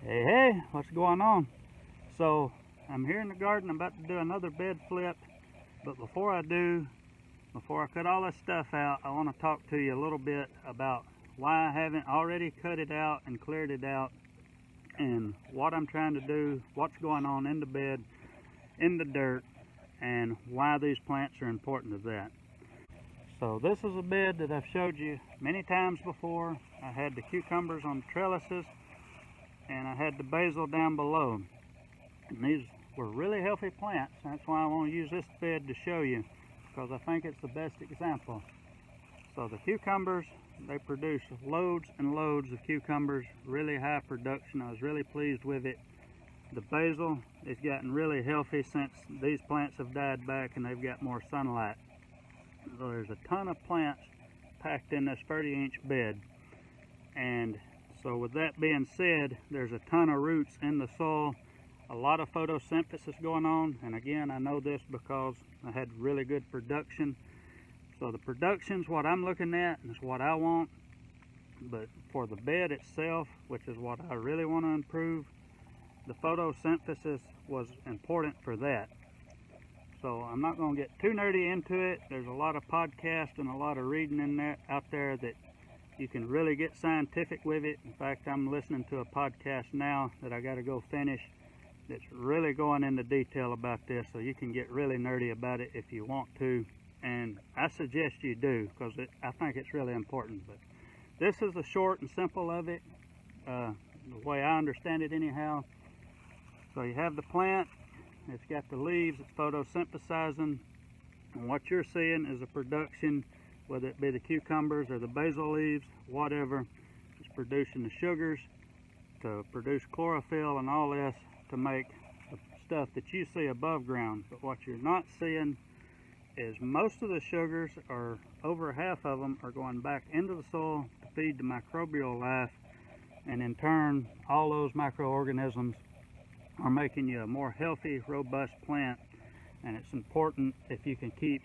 Hey, what's going on? So I'm here in the garden. I'm about to do another bed flip, but before I cut all this stuff out, I want to talk to you a little bit about why I haven't already cut it out and cleared it out, and what I'm trying to do, what's going on in the bed, in the dirt, and why these plants are important to that. So this is a bed that I've showed you many times before. I had the cucumbers on the trellises, and I had the basil down below, and these were really healthy plants. That's why I want to use this bed to show you, because I think it's the best example. So the cucumbers, they produce loads and loads of cucumbers, really high production. I was really pleased with it. The basil has gotten really healthy since these plants have died back and they've got more sunlight. So there's a ton of plants packed in this 30-inch bed, and so with that being said, there's a ton of roots in the soil, a lot of photosynthesis going on, and again, I know this because I had really good production. So the production's what I'm looking at, and it's what I want. But for the bed itself, which is what I really want to improve, the photosynthesis was important for that. So I'm not going to get too nerdy into it. There's a lot of podcasts and a lot of reading in there out there that you can really get scientific with it. In fact, I'm listening to a podcast now that I got to go finish that's really going into detail about this, so you can get really nerdy about it if you want to, and I suggest you do, because I think it's really important. But this is the short and simple of it, the way I understand it anyhow. So you have the plant, it's got the leaves, it's photosynthesizing, and what you're seeing is a production, whether it be the cucumbers or the basil leaves, whatever. It's producing the sugars to produce chlorophyll and all this to make the stuff that you see above ground. But what you're not seeing is most of the sugars, or over half of them, are going back into the soil to feed the microbial life, and in turn all those microorganisms are making you a more healthy, robust plant. And it's important if you can keep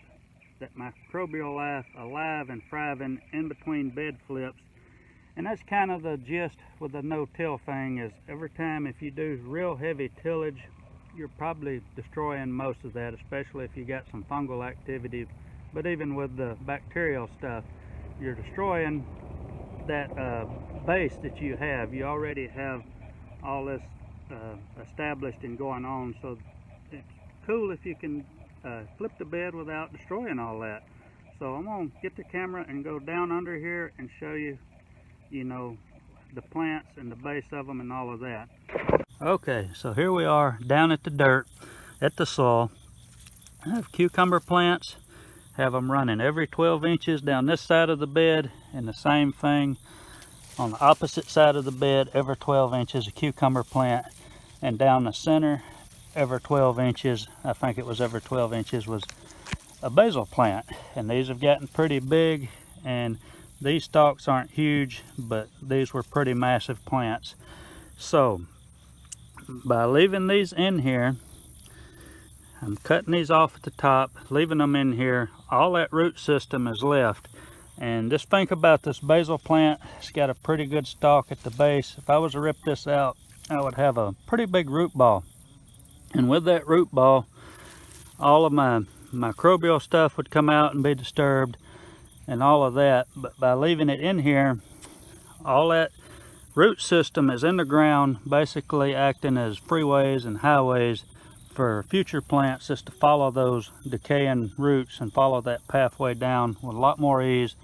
that microbial life alive and thriving in between bed flips. And that's kind of the gist with the no-till thing, is every time if you do real heavy tillage, you're probably destroying most of that, especially if you got some fungal activity. But even with the bacterial stuff, you're destroying that base that you have. You already have all this established and going on, so it's cool if you can flip the bed without destroying all that. So I'm going to get the camera and go down under here and show you, the plants and the base of them and all of that. Okay, so here we are down at the dirt, at the soil. I have cucumber plants, have them running every 12 inches down this side of the bed, and the same thing on the opposite side of the bed, every 12 inches a cucumber plant, and down the center, every 12 inches, I think it was every 12 inches, was a basil plant. And these have gotten pretty big, and these stalks aren't huge, but these were pretty massive plants. So by leaving these in here, I'm cutting these off at the top, leaving them in here, all that root system is left. And just think about this basil plant. It's got a pretty good stalk at the base. If I was to rip this out, I would have a pretty big root ball. And with that root ball, all of my microbial stuff would come out and be disturbed and all of that. But by leaving it in here, all that root system is in the ground, basically acting as freeways and highways for future plants just to follow those decaying roots and follow that pathway down with a lot more ease.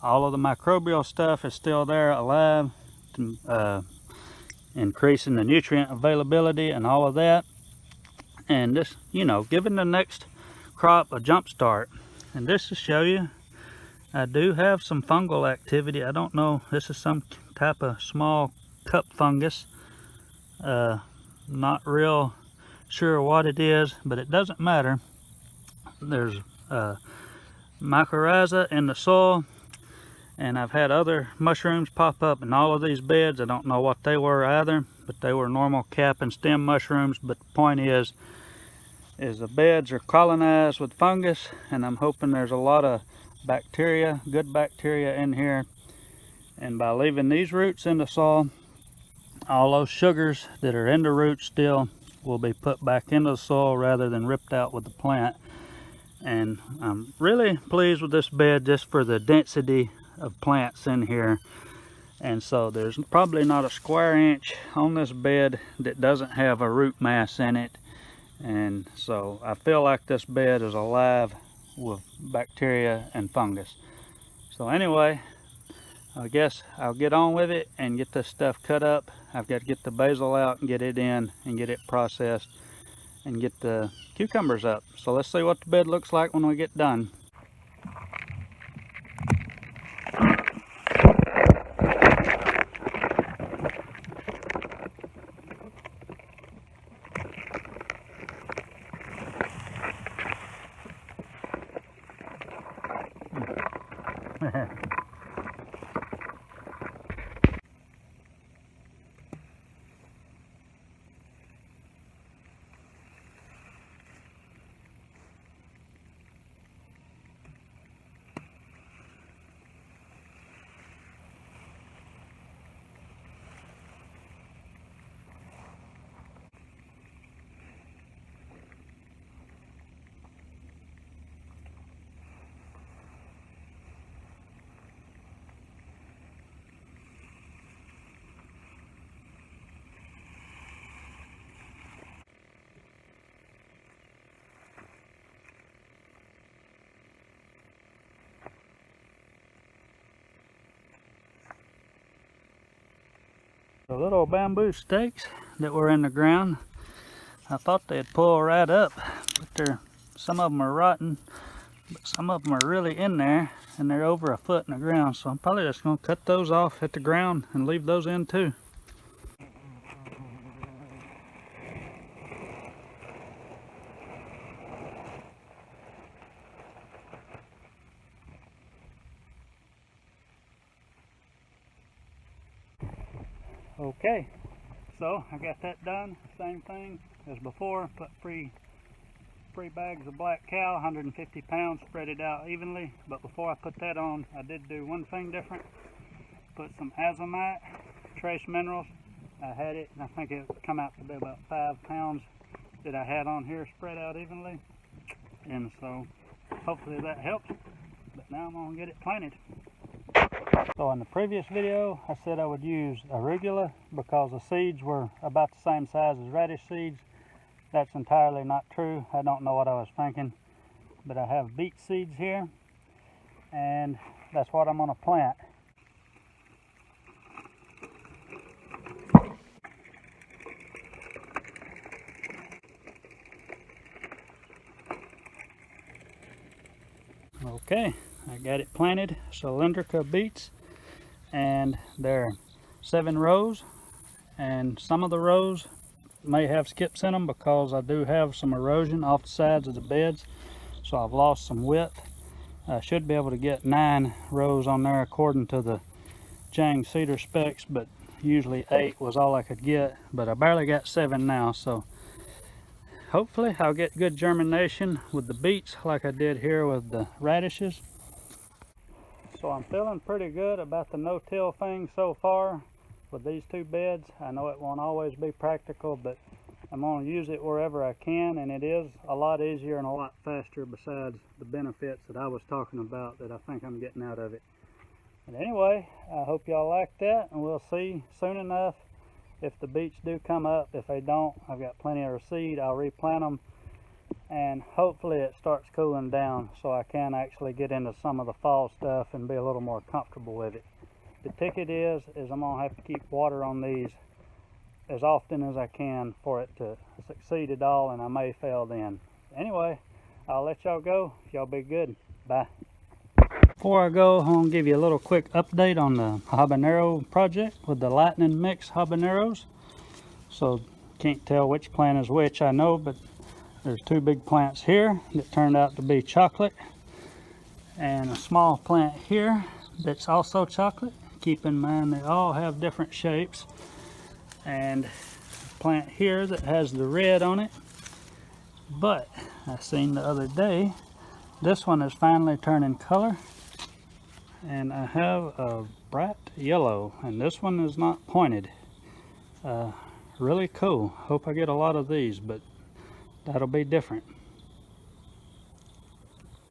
All of the microbial stuff is still there, alive, increasing the nutrient availability and all of that. And just, giving the next crop a jump start. And just to show you, I do have some fungal activity. I don't know, this is some type of small cup fungus. Not real sure what it is, but it doesn't matter. There's mycorrhiza in the soil, and I've had other mushrooms pop up in all of these beds. I don't know what they were either, but they were normal cap and stem mushrooms. But the point is the beds are colonized with fungus, and I'm hoping there's a lot of bacteria, good bacteria in here. And by leaving these roots in the soil, all those sugars that are in the root still will be put back into the soil rather than ripped out with the plant. And I'm really pleased with this bed just for the density of plants in here. And so there's probably not a square inch on this bed that doesn't have a root mass in it. And so I feel like this bed is alive with bacteria and fungus. So anyway, I guess I'll get on with it and get this stuff cut up. I've got to get the basil out and get it in and get it processed and get the cucumbers up. So let's see what the bed looks like when we get done. The little bamboo stakes that were in the ground, I thought they'd pull right up, but some of them are rotten, but some of them are really in there, and they're over a foot in the ground. So I'm probably just going to cut those off at the ground and leave those in too. Okay, so I got that done. Same thing as before. Put three bags of black cow, 150 pounds, spread it out evenly. But before I put that on, I did do one thing different. Put some azomite, trace minerals. I had it, and I think it come out to be about 5 pounds that I had on here spread out evenly. And so hopefully that helps. But now I'm gonna get it planted. So in the previous video, I said I would use arugula because the seeds were about the same size as radish seeds. That's entirely not true. I don't know what I was thinking. But I have beet seeds here, and that's what I'm going to plant. Okay, I got it planted. Cylindrica beets, and they're 7 rows, and some of the rows may have skips in them because I do have some erosion off the sides of the beds, so I've lost some width. I should be able to get 9 rows on there according to the Jang cedar specs, but usually 8 was all I could get, but I barely got 7 now. So hopefully I'll get good germination with the beets like I did here with the radishes. So I'm feeling pretty good about the no-till thing so far with these 2 beds. I know it won't always be practical, but I'm going to use it wherever I can, and it is a lot easier and a lot faster besides the benefits that I was talking about that I think I'm getting out of it. But anyway, I hope y'all like that, and we'll see soon enough if the beets do come up. If they don't, I've got plenty of seed. I'll replant them, and hopefully it starts cooling down so I can actually get into some of the fall stuff and be a little more comfortable with it. The ticket is I'm going to have to keep water on these as often as I can for it to succeed at all, and I may fail then. Anyway, I'll let y'all go. Y'all be good. Bye. Before I go, I'm going to give you a little quick update on the habanero project with the lightning mix habaneros. So can't tell which plant is which, I know, but there's 2 big plants here that turned out to be chocolate, and a small plant here that's also chocolate. Keep in mind they all have different shapes. And a plant here that has the red on it, but I seen the other day this one is finally turning color, and I have a bright yellow, and this one is not pointed. Really cool. Hope I get a lot of these, but that'll be different.